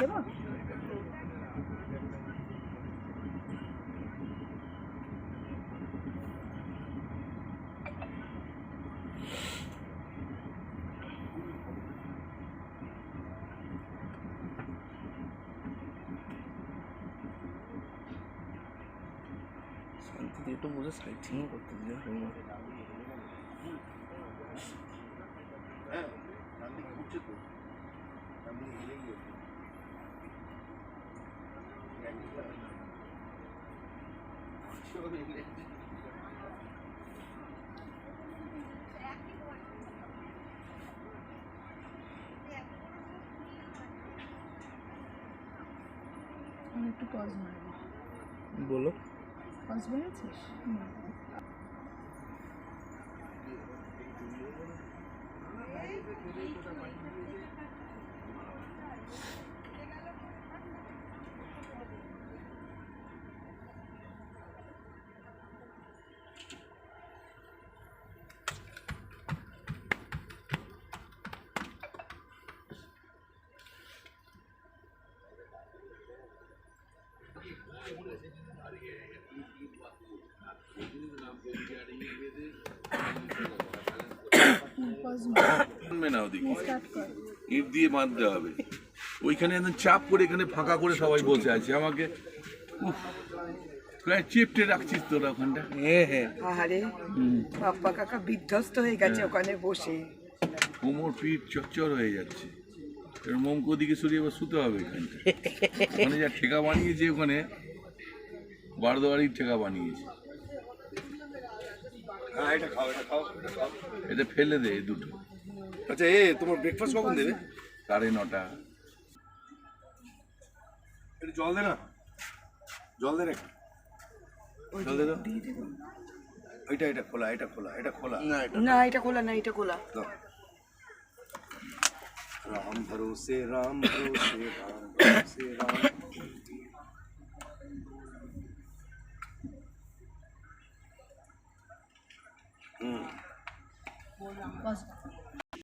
শান্তিতে একটু বসে সাইটিংও করতে দিলে হবে না। একটু পজ মারবি। বলো পজ মেরেছিস? ইট দিয়ে বাঁধতে হবে। ওইখানে একদম চাপ করে এখানে ফাঁকা করে সবাই বসে আছে, আমাকে প্রায় চেপটে রাখছিস তোরা ওখানটা। আরে বাপ্পা কাকা বিধ্বস্ত হয়ে গেছে ওখানে বসে, কোমর পিঠ চচ্চর হয়ে যাচ্ছে। মোমকে ওদিকে সরিয়ে এবার শুতে হবে এখানটা। ওখানে যা ঠেকা বানিয়েছে, ওখানে বারদোয়ারির ঠেকা বানিয়েছে। এটা ফেলে দে দুটো। আচ্ছা তোমার ব্রেকফাস্ট কখন দেবে? 9:30। একটু জল দে না, জল দে একটু, জল দে। এটা খোলা, এটা খোলা, এটা খোলা না, এটা খোলা না, এটা খোলা। রাম ভরোসে রাম ভরোসে রাম ভরোসে রাম।